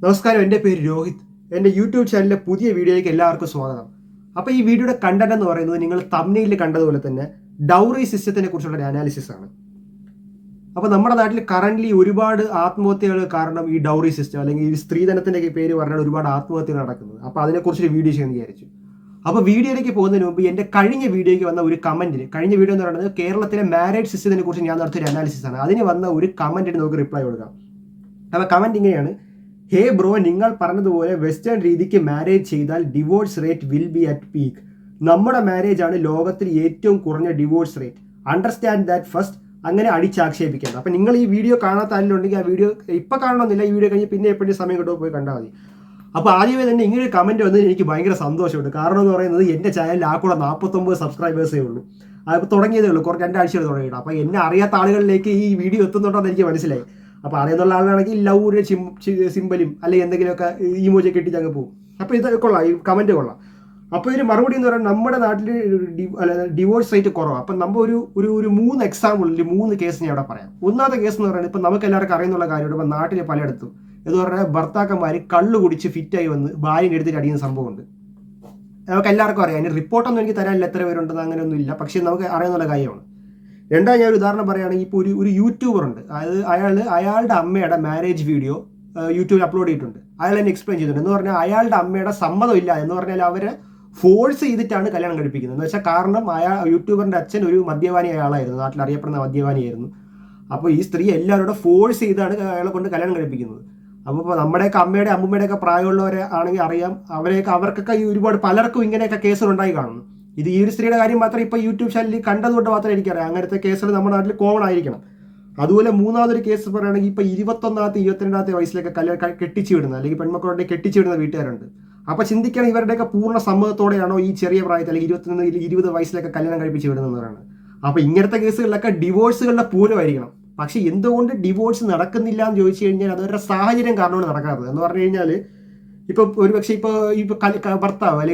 നമസ്കാരം, എൻ്റെ പേര് രോഹിത്. എൻ്റെ യൂട്യൂബ് ചാനലിലെ പുതിയ വീഡിയോയിലേക്ക് എല്ലാവർക്കും സ്വാഗതം. അപ്പോൾ ഈ വീഡിയോയുടെ കണ്ടന്റ് എന്ന് പറയുന്നത് നിങ്ങൾ തംബ്നെയിലിൽ കണ്ടതുപോലെ തന്നെ ഡൗറി സിസ്റ്റത്തിനെ കുറിച്ചുള്ള ഒരു അനാലിസിസ് ആണ്. അപ്പോൾ നമ്മുടെ നാട്ടിൽ കറൻ്റ്ലി ഒരുപാട് ആത്മഹത്യകൾ കാരണം ഈ ഡൗറി സിസ്റ്റം അല്ലെങ്കിൽ ഈ സ്ത്രീധനത്തിൻ്റെ പേര് പറഞ്ഞാൽ ഒരുപാട് ആത്മഹത്യകൾ നടക്കുന്നത്. അപ്പോൾ അതിനെക്കുറിച്ചൊരു വീഡിയോ ചെയ്യാൻ വിചാരിച്ചു. അപ്പോൾ വീഡിയോയിലേക്ക് പോകുന്നതിന് മുമ്പ് എൻ്റെ കഴിഞ്ഞ വീഡിയോയ്ക്ക് വന്ന ഒരു കമൻറ്റിൽ, കഴിഞ്ഞ വീഡിയോ എന്ന് പറയുന്നത് കേരളത്തിലെ മാരേജ് സിസ്റ്റത്തിനെ കുറിച്ച് ഞാൻ നടത്തിയൊരു അനാലിസിസ് ആണ്. അതിന് വന്ന ഒരു കമൻറ്റിന് നമുക്ക് റിപ്ലൈ കൊടുക്കാം. അപ്പോൾ കമൻറ്റ് ഇങ്ങനെയാണ്: ഹേ ബ്രോ, നിങ്ങൾ പറഞ്ഞതുപോലെ വെസ്റ്റേൺ രീതിക്ക് മാരേജ് ചെയ്താൽ divorce rate will be at peak. നമ്മുടെ മാരേജ് ആണ് ലോകത്തിൽ ഏറ്റവും കുറഞ്ഞ divorce rate. Understand that first. അങ്ങനെ അടിച്ചാക്ഷേപിക്കേണ്ട. അപ്പം നിങ്ങൾ ഈ വീഡിയോ കാണാത്ത ആരെങ്കിലും ആ വീഡിയോ ഇപ്പം കാണണമെന്നില്ല, ഈ വീഡിയോ കഴിഞ്ഞ് പിന്നെ എപ്പോഴും സമയം കിട്ടുമ്പോൾ പോയി കണ്ടാൽ മതി. അപ്പോൾ ആദ്യമേ തന്നെ ഇങ്ങനെ ഒരു കമൻറ്റ് വന്നത് എനിക്ക് ഭയങ്കര സന്തോഷമുണ്ട്. കാരണം എന്ന് പറയുന്നത് എൻ്റെ ചാനലിൽ ആ കൂടെ 49 സബ്സ്ക്രൈബേഴ്സേ ഉള്ളൂ. അതിപ്പോൾ തുടങ്ങിയതേ ഉള്ളൂ, കുറച്ച് 2 ആഴ്ചകൾ തുടങ്ങിയിട്ട്. അപ്പോൾ എന്നെ അറിയാത്ത ആളുകളിലേക്ക് ഈ വീഡിയോ എത്തുന്നുണ്ടോ എന്ന് എനിക്ക് മനസ്സിലായി. അപ്പോൾ അറിയുന്നുള്ള ആളാണെങ്കിൽ ലവ് സിമ്പലും അല്ലെങ്കിൽ എന്തെങ്കിലുമൊക്കെ ഇമോജിയൊക്കെ ഇട്ടിട്ട് അങ്ങ് പോകും. അപ്പോൾ ഇത് കൊള്ളാം, ഈ കമൻറ്റ് കൊള്ളാം. അപ്പോൾ ഇതിന് മറുപടി എന്ന് പറയുന്നത് നമ്മുടെ നാട്ടിൽ ഡിവോഴ്സ് റേറ്റ് കുറവാണ്. അപ്പം നമ്മൾ ഒരു 3 എക്സാമ്പിളിൽ 3 കേസ് ഞാൻ അവിടെ പറയാം. ഒന്നാമത്തെ കേസ് എന്ന് പറയുന്നത് ഇപ്പം നമുക്ക് എല്ലാവർക്കും അറിയുന്നുള്ള കാര്യമുണ്ട്. ഇപ്പം നാട്ടിൽ പലയിടത്തും എന്ന് പറഞ്ഞാൽ ഭർത്താക്കന്മാർ കള്ളു കുടിച്ച് ഫിറ്റായി വന്ന് ഭാര്യനെ എടുത്തിട്ട് അടിയുന്ന സംഭവമുണ്ട്. നമുക്ക് എല്ലാവർക്കും അറിയാം. അതിന് റിപ്പോർട്ടൊന്നും എനിക്ക് തരാനില്ല എത്ര പേരുണ്ടെന്ന്, അങ്ങനെയൊന്നും ഇല്ല. പക്ഷേ നമുക്ക് അറിയാവുന്ന കാര്യമാണ്. രണ്ടാം ഞാൻ ഒരു ഉദാഹരണം പറയുകയാണെങ്കിൽ, ഇപ്പോൾ ഒരു യൂട്യൂബർ ഉണ്ട്. അതായത് അയാളുടെ അമ്മയുടെ മാരേജ് വീഡിയോ യൂട്യൂബിൽ അപ്ലോഡ് ചെയ്തിട്ടുണ്ട്. അയാൾ തന്നെ എക്സ്പ്ലെയിൻ ചെയ്തിട്ടുണ്ട്. എന്ന് പറഞ്ഞാൽ അയാളുടെ അമ്മയുടെ സമ്മതമില്ല എന്ന് പറഞ്ഞാൽ അവരെ ഫോഴ്സ് ചെയ്തിട്ടാണ് കല്യാണം കഴിപ്പിക്കുന്നത്. എന്ന് വെച്ചാൽ കാരണം യൂട്യൂബറിൻ്റെ അച്ഛൻ ഒരു മദ്യപാനി ആളായിരുന്നു, നാട്ടിൽ അറിയപ്പെടുന്ന മദ്യപാനിയായിരുന്നു. അപ്പോൾ ഈ സ്ത്രീ എല്ലാവരോടും ഫോഴ്സ് ചെയ്താണ് അയാളെ കൊണ്ട് കല്യാണം കഴിപ്പിക്കുന്നത്. അപ്പോൾ നമ്മുടെയൊക്കെ അമ്മയുടെ അമ്മൂമ്മയുടെയൊക്കെ പ്രായമുള്ളവരെ ആണെങ്കിൽ അറിയാം, അവർക്കൊക്കെ ഈ ഒരുപാട് പലർക്കും ഇങ്ങനെയൊക്കെ കേസുകൾ ഉണ്ടായി കാണുന്നു. ഇത് ഈ ഒരു സ്ത്രീയുടെ കാര്യം മാത്രം ഇപ്പോൾ യൂട്യൂബ് ചാനലിൽ കണ്ടതുകൊണ്ട് മാത്രമേ എനിക്കറിയാം. അങ്ങനത്തെ കേസുകൾ നമ്മുടെ നാട്ടിൽ കോമൺ ആയിരിക്കണം. അതുപോലെ മൂന്നാമതൊരു കേസ് പറയുകയാണെങ്കിൽ, ഇപ്പോൾ 21ാമത്തെ 22ാമത്തെ വയസ്സിലൊക്കെ കെട്ടിച്ചു വിടുന്നത് അല്ലെങ്കിൽ പെൺമക്കളുടെ കെട്ടിച്ചു വിടുന്ന വീട്ടുകാരുണ്ട്. അപ്പോൾ ചിന്തിക്കണം, ഇവരുടെയൊക്കെ പൂർണ്ണ സമ്മതത്തോടെയാണോ ഈ ചെറിയ പ്രായത്തിൽ അല്ലെങ്കിൽ 21-20 വയസ്സിലൊക്കെ കല്യാണം കഴിപ്പിച്ച് വിടുന്നതെന്ന് പറയുന്നത്. അപ്പോൾ ഇങ്ങനത്തെ കേസുകളിലൊക്കെ ഡിവോഴ്സുകളുടെ പൂരമായിരിക്കണം. പക്ഷേ എന്തുകൊണ്ട് ഡിവോഴ്സ് നടക്കുന്നില്ല എന്ന് ചോദിച്ചു കഴിഞ്ഞാൽ അതൊരു സാഹചര്യം കാരണമാണ് നടക്കാത്തത്. എന്ന് പറഞ്ഞു കഴിഞ്ഞാൽ ഇപ്പോൾ ഒരുപക്ഷെ ഇപ്പോൾ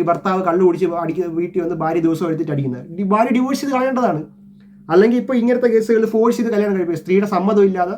ഭർത്താവ് കള്ളു കുടിച്ച് വീട്ടിൽ വന്ന് ഭാര്യ ദിവസം എടുത്തിട്ട് അടിക്കുന്നത്, ഭാര്യ ഡിവോഴ്സ് ചെയ്ത് കളയേണ്ടതാണ്. അല്ലെങ്കിൽ ഇപ്പോൾ ഇങ്ങനത്തെ കേസുകളിൽ ഫോഴ്സ് ചെയ്ത് കല്യാണം കഴിപ്പിക്കുക, സ്ത്രീയുടെ സമ്മതം ഇല്ലാതെ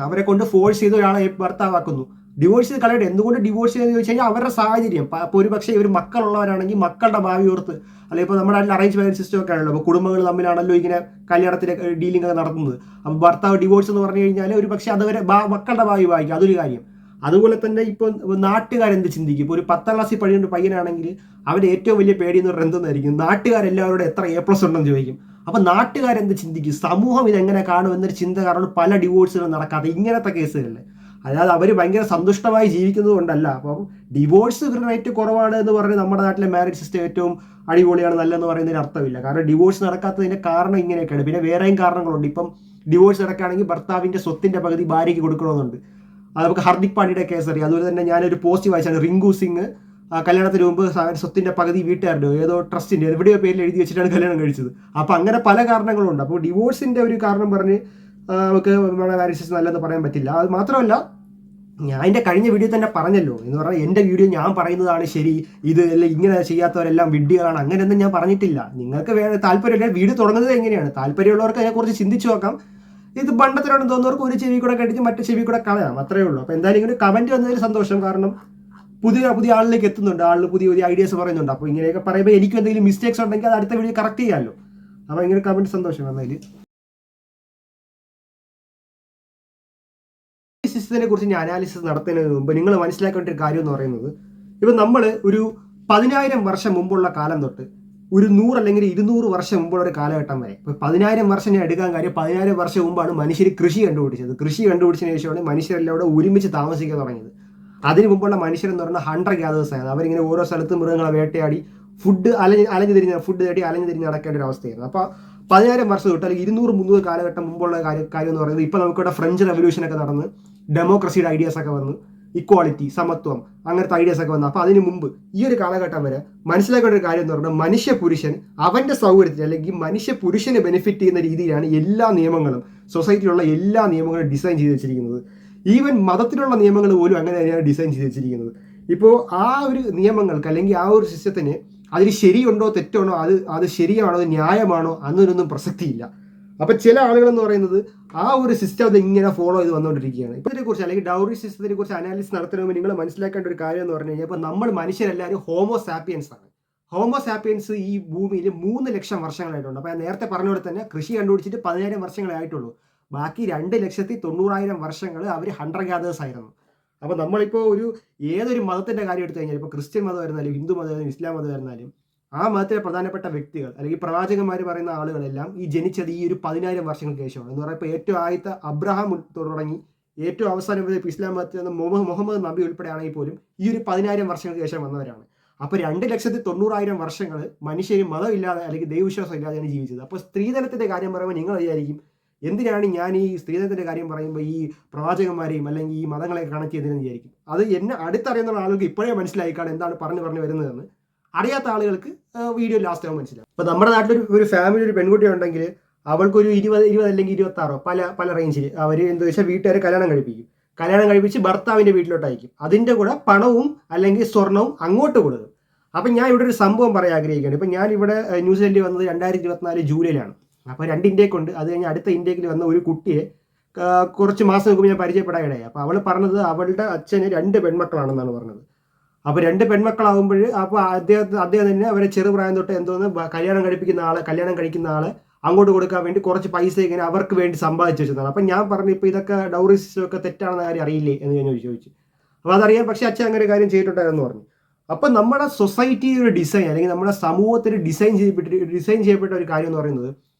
അവരെ കൊണ്ട് ഫോഴ്സ് ചെയ്ത് ഒരാളെ ഭർത്താവാക്കുന്നു, ഡിവോഴ്സ് ചെയ്ത് കളയട്ടെ. എന്തുകൊണ്ട് ഡിവോഴ്സ് ചെയ്തെന്ന് ചോദിച്ചു കഴിഞ്ഞാൽ അവരുടെ സാഹചര്യം. അപ്പോൾ ഒരുപക്ഷെ ഇവർ മക്കളുള്ളവരാണെങ്കിൽ മക്കളുടെ ഭാവി ഓർത്ത്, അല്ലെങ്കിൽ ഇപ്പോൾ നമ്മുടെ നാട്ടിൽ അറേഞ്ച് മാരേജ് സിസ്റ്റം ഒക്കെ ആണല്ലോ. അപ്പോൾ കുടുംബങ്ങൾ തമ്മിലാണല്ലോ ഇങ്ങനെ കല്യാണത്തിൻ്റെ ഡീലിംഗ് ഒക്കെ നടത്തുന്നത്. അപ്പോൾ ഭർത്താവ് ഡിവോഴ്സ് എന്ന് പറഞ്ഞു കഴിഞ്ഞാൽ ഒരുപക്ഷെ അതുവരെ മക്കളുടെ ഭാവി വായിക്കും, അതൊരു കാര്യം. അതുപോലെ തന്നെ ഇപ്പോൾ നാട്ടുകാരെന്ത് ചിന്തിക്കും? ഇപ്പോൾ ഒരു 10ാം ക്ലാസ്സിൽ പഠിക്കുന്ന പയ്യനാണെങ്കിൽ അവൻ്റെ ഏറ്റവും വലിയ പേടി എന്ന് പറയുന്നത് എന്തെന്നായിരിക്കും? നാട്ടുകാരെല്ലാവരോടും എത്ര A+ ഉണ്ടെന്ന് ചോദിക്കും. അപ്പോൾ നാട്ടുകാരെന്ത് ചിന്തിക്കും? സമൂഹം ഇതെങ്ങനെ കാണും എന്നൊരു ചിന്ത കാരണം പല ഡിവോഴ്സുകളും നടക്കാതെ ഇങ്ങനത്തെ കേസുകളിൽ. അതായത് അവർ ഭയങ്കര സന്തുഷ്ടമായി ജീവിക്കുന്നത് കൊണ്ടല്ല. അപ്പം ഡിവോഴ്സ് റേറ്റ് കുറവാണ് എന്ന് പറഞ്ഞ് നമ്മുടെ നാട്ടിലെ മാരേജ് സിസ്റ്റം ഏറ്റവും അടിപൊളിയാണ് നല്ലതെന്ന് പറയുന്നതിന് അർത്ഥമില്ല. കാരണം ഡിവോഴ്സ് നടക്കാത്തതിൻ്റെ കാരണം ഇങ്ങനെയൊക്കെയാണ്. പിന്നെ വേറെയും കാരണങ്ങളുണ്ട്. ഇപ്പം ഡിവോഴ്സ് നടക്കുകയാണെങ്കിൽ ഭർത്താവിൻ്റെ സ്വത്തിൻ്റെ പകുതി ഭാര്യയ്ക്ക് കൊടുക്കണമെന്നുണ്ട്. അത് നമുക്ക് ഹർദിക് പാണ്ഡ്യയുടെ കേസ് അറിയാം. അതുപോലെ തന്നെ ഞാനൊരു പോസ്റ്റ് വായിച്ചാണ്, റിങ്കു സിംഗ് കല്യാണത്തിന് മുമ്പ് സ്വത്തിൻ്റെ പകുതി വീട്ടുകാരുടെ ഏതോ ട്രസ്റ്റിൻ്റെ എവിടെയോ പേരിൽ എഴുതി വെച്ചിട്ടാണ് കല്യാണം കഴിച്ചത്. അപ്പോൾ അങ്ങനെ പല കാരണങ്ങളുണ്ട്. അപ്പോൾ ഡിവോഴ്സിൻ്റെ ഒരു കാരണം പറഞ്ഞ് നമുക്ക് നമ്മുടെ മാരേജ് സിസ്റ്റം നല്ലതെന്ന് പറയാൻ പറ്റില്ല. അത് മാത്രമല്ല, ഞാൻ എൻ്റെ കഴിഞ്ഞ വീഡിയോ തന്നെ പറഞ്ഞല്ലോ, എന്ന് പറഞ്ഞാൽ എൻ്റെ വീഡിയോ ഞാൻ പറയുന്നതാണ് ശരി, ഇത് അല്ല ഇങ്ങനെ ചെയ്യാത്തവരെല്ലാം വിഡ്ഢികളാണ്, അങ്ങനെയൊന്നും ഞാൻ പറഞ്ഞിട്ടില്ല. നിങ്ങൾക്ക് താല്പര്യമില്ല, വീഡിയോ തുടങ്ങുന്നത് എങ്ങനെയാണ്, താല്പര്യമുള്ളവർക്ക് അതിനെക്കുറിച്ച് ചിന്തിച്ച് നോക്കാം. ഇത് ബണ്ടത്തിലാണെന്ന് തോന്നുന്നവർക്ക് ഒരു ചെവി കൂടെ കടിച്ച് മറ്റു ചെവി കൂടെ കളയാം, അത്രേ ഉള്ളൂ. അപ്പോൾ എന്തായാലും ഇങ്ങനെ കമൻറ്റ് വന്നതിൽ സന്തോഷം. കാരണം പുതിയ ആളിലേക്ക് എത്തുന്നുണ്ട്, ആളിൽ പുതിയ ഐഡിയാസ് പറയുന്നുണ്ട്. അപ്പോൾ ഇങ്ങനെയൊക്കെ പറയുമ്പോൾ എനിക്കും എന്തെങ്കിലും മിസ്റ്റേക്സ് ഉണ്ടെങ്കിൽ അത് അടുത്ത വീഡിയോ കറക്റ്റ് ചെയ്യാമല്ലോ. അപ്പോൾ ഇങ്ങനെ കമൻറ്റ് സന്തോഷം വന്നതിൽ. സിസ്റ്റത്തിനെ കുറിച്ച് ഞാൻ അനാലിസിസ് നടത്തുന്നതിന് മുമ്പ് നിങ്ങൾ മനസ്സിലാക്കേണ്ട ഒരു കാര്യം എന്ന് പറയുന്നത്, ഇപ്പം നമ്മൾ ഒരു 10,000 വർഷം മുമ്പുള്ള കാലം തൊട്ട് ഒരു 100 അല്ലെങ്കിൽ 200 വർഷം മുമ്പുള്ള ഒരു കാലഘട്ടം വരെ, ഇപ്പോൾ 10,000 വർഷം ഞാൻ എടുക്കാൻ കാര്യം, 10,000 വർഷം മുമ്പാണ് മനുഷ്യർ കൃഷി കണ്ടുപിടിച്ചത്. കൃഷി കണ്ടുപിടിച്ചതിന് ശേഷമാണ് മനുഷ്യരെല്ലാം അവിടെ ഒരുമിച്ച് താമസിക്കാൻ തുടങ്ങിയത്. അതിന് മുമ്പുള്ള മനുഷ്യരെന്ന് പറഞ്ഞാൽ ഹണ്ടർ ഗ്യാദേഴ്സ് ആയിരുന്നു. അവരിങ്ങനെ ഓരോ സ്ഥലത്തും മൃഗങ്ങളെ വേട്ടയാടി ഫുഡ് അലഞ്ഞു തേടി അലഞ്ഞു തിരിഞ്ഞ് നടക്കേണ്ട ഒരു അവസ്ഥയായിരുന്നു. അപ്പോൾ 10,000 വർഷം തൊട്ട് അല്ലെങ്കിൽ 200-300 കാലഘട്ടം മുമ്പുള്ള കാര്യം എന്ന് പറയുന്നത്, ഇപ്പോൾ നമുക്കിവിടെ ഫ്രഞ്ച് റെവല്യൂഷനൊക്കെ നടന്ന് ഡെമോക്രസിയുടെ ഐഡിയാസ് ഒക്കെ വന്ന്, ഇക്വാളിറ്റി, സമത്വം, അങ്ങനത്തെ ഐഡിയാസ് ഒക്കെ വന്നു. അപ്പോൾ അതിന് മുമ്പ് ഈ ഒരു കാലഘട്ടം വരെ മനസ്സിലാക്കേണ്ട ഒരു കാര്യം എന്ന് പറഞ്ഞാൽ, മനുഷ്യ പുരുഷൻ അവൻ്റെ സൗകര്യത്തിൽ അല്ലെങ്കിൽ മനുഷ്യ പുരുഷന് ബെനിഫിറ്റ് ചെയ്യുന്ന രീതിയിലാണ് എല്ലാ നിയമങ്ങളും, സൊസൈറ്റിയിലുള്ള എല്ലാ നിയമങ്ങളും ഡിസൈൻ ചെയ്ത് വെച്ചിരിക്കുന്നത്. ഈവൻ മതത്തിലുള്ള നിയമങ്ങൾ പോലും അങ്ങനെ തന്നെയാണ് ഡിസൈൻ ചെയ്ത് വെച്ചിരിക്കുന്നത്. ഇപ്പോൾ ആ ഒരു നിയമങ്ങൾക്ക് അല്ലെങ്കിൽ ആ ഒരു സിസ്റ്റത്തിന് അതിൽ ശരിയുണ്ടോ തെറ്റുണ്ടോ, അത് ശരിയാണോ, അത് ന്യായമാണോ, അന്നൊന്നും പ്രസക്തിയില്ല. അപ്പം ചില ആളുകൾ എന്ന് പറയുന്നത് ആ ഒരു സിസ്റ്റം അത് ഇങ്ങനെ ഫോളോ ചെയ്ത് വന്നുകൊണ്ടിരിക്കുകയാണ്. ഇപ്പോൾ ഇതിനെക്കുറിച്ച് അല്ലെങ്കിൽ ഡൗറി സിസ്റ്റത്തിനെ കുറിച്ച് അനാലിസിസ് നടത്തണമെങ്കിൽ നിങ്ങൾ മനസ്സിലാക്കേണ്ട ഒരു കാര്യം എന്ന് പറഞ്ഞു കഴിഞ്ഞാൽ ഇപ്പോൾ നമ്മൾ മനുഷ്യരെല്ലാവരും ഹോമോസാപ്പിയൻസ് ആണ്. ഹോമോസാപ്പിയൻസ് ഈ ഭൂമിയിൽ 3 ലക്ഷം വർഷങ്ങളായിട്ടുണ്ട്. അപ്പോൾ ഞാൻ നേരത്തെ പറഞ്ഞ പോലെ തന്നെ കൃഷി കണ്ടുപിടിച്ചിട്ട് 10,000 വർഷങ്ങളെ ആയിട്ടുള്ളൂ. ബാക്കി 2,90,000 വർഷങ്ങൾ അവർ ഹണ്ടർ ഗ്യാദേഴ്സ് ആയിരുന്നു. അപ്പോൾ നമ്മളിപ്പോൾ ഏതൊരു മതത്തിൻ്റെ കാര്യം എടുത്തു കഴിഞ്ഞാൽ ഇപ്പോൾ ക്രിസ്ത്യൻ മതമായിരുന്നാലും ഹിന്ദു മതമായിരുന്നാലും ഇസ്ലാം മതമായിരുന്നാലും ആ മതത്തിലെ പ്രധാനപ്പെട്ട വ്യക്തികൾ അല്ലെങ്കിൽ പ്രവാചകന്മാർ പറയുന്ന ആളുകളെല്ലാം ജനിച്ചത് ഈ 10,000 വർഷങ്ങൾക്ക് ശേഷമാണ്. എന്ന് പറയുമ്പോൾ ഏറ്റവും ആദ്യത്തെ അബ്രഹാം തുടങ്ങി ഏറ്റവും അവസാനം വരെ ഇസ്ലാം മതത്തിൽ നിന്ന് മുഹമ്മദ് നബി ഉൾപ്പെടെയാണെങ്കിൽ പോലും ഈ 10,000 വർഷങ്ങൾക്ക് ശേഷം വന്നവരാണ്. അപ്പോൾ 2,90,000 വർഷങ്ങൾ മനുഷ്യരും മതമില്ലാതെ അല്ലെങ്കിൽ ദൈവവിശ്വാസം ഇല്ലാതെയാണ് ജീവിച്ചത്. അപ്പോൾ സ്ത്രീധനത്തിൻ്റെ കാര്യം പറയുമ്പോൾ നിങ്ങൾ വിചാരിക്കും എന്തിനാണ് ഞാൻ ഈ സ്ത്രീധനത്തിൻ്റെ കാര്യം പറയുമ്പോൾ ഈ പ്രവാചകന്മാരെയും അല്ലെങ്കിൽ ഈ മതങ്ങളെ കണക്ട് ചെയ്തതെന്ന് വിചാരിക്കും. അത് എന്നെ അടുത്തറിയുന്ന ആളുകൾക്ക് ഇപ്പോഴേ മനസ്സിലായിക്കാണ് എന്താണ് പറഞ്ഞു വരുന്നതെന്ന്. അറിയാത്ത ആളുകൾക്ക് വീഡിയോ ലാസ്റ്റ് ആകുമ്പോൾ മനസ്സിലാവും. അപ്പോൾ നമ്മുടെ നാട്ടിൽ ഒരു ഫാമിലി ഒരു പെൺകുട്ടി ഉണ്ടെങ്കിൽ അവൾക്കൊരു 20 അല്ലെങ്കിൽ 26 പല റേഞ്ചിൽ അവർ എന്താ വെച്ചാൽ വീട്ടുകാരെ കല്യാണം കഴിപ്പിച്ച് ഭർത്താവിൻ്റെ വീട്ടിലോട്ട് അയക്കും. അതിൻ്റെ കൂടെ പണവും അല്ലെങ്കിൽ സ്വർണവും അങ്ങോട്ട് കൊടുക്കും. അപ്പം ഞാൻ ഇവിടെ ഒരു സംഭവം പറയാൻ ആഗ്രഹിക്കുകയാണ്. ഇപ്പം ഞാൻ ഇവിടെ ന്യൂസിലൻഡിൽ വന്നത് 2024 ജൂലൈയിലാണ്. അപ്പോൾ 2 ഇൻടേക്ക് ഉണ്ട്. അത് കഴിഞ്ഞ് അടുത്ത ഇൻടേക്കിൽ വന്ന ഒരു കുട്ടിയെ കുറച്ച് മാസം മുമ്പ് ഞാൻ പരിചയപ്പെടാൻ ഇടയായി. അപ്പോൾ അവൾ പറഞ്ഞത് അവളുടെ അച്ഛന് 2 പെൺമക്കളാണെന്നാണ് പറഞ്ഞത്. അപ്പോൾ 2 പെൺമക്കളാകുമ്പോൾ അപ്പോൾ അദ്ദേഹം തന്നെ അവരെ ചെറുപ്രായം തൊട്ട് എന്തോന്ന് കല്യാണം കഴിക്കുന്ന ആളെ അങ്ങോട്ട് കൊടുക്കാൻ വേണ്ടി കുറച്ച് പൈസ ഇങ്ങനെ അവർക്ക് വേണ്ടി സമ്പാദിച്ചു വെച്ചതാണ്. അപ്പം ഞാൻ പറഞ്ഞു ഇപ്പോൾ ഇതൊക്കെ ഡൗറി സിസ്റ്റം ഒക്കെ തെറ്റാണെന്ന കാര്യം അറിയില്ലേ എന്ന് ഞാൻ ചോദിച്ചു. അപ്പോൾ അതറിയാം, പക്ഷേ അച്ഛൻ അങ്ങനെ ഒരു കാര്യം ചെയ്തിട്ടുണ്ടായിരുന്നു പറഞ്ഞു. അപ്പം നമ്മുടെ സൊസൈറ്റിയുടെ ഡിസൈൻ അല്ലെങ്കിൽ നമ്മുടെ സമൂഹത്തിന് ഡിസൈൻ ചെയ്യപ്പെട്ട ഒരു കാര്യം എന്ന് പറയുന്നത്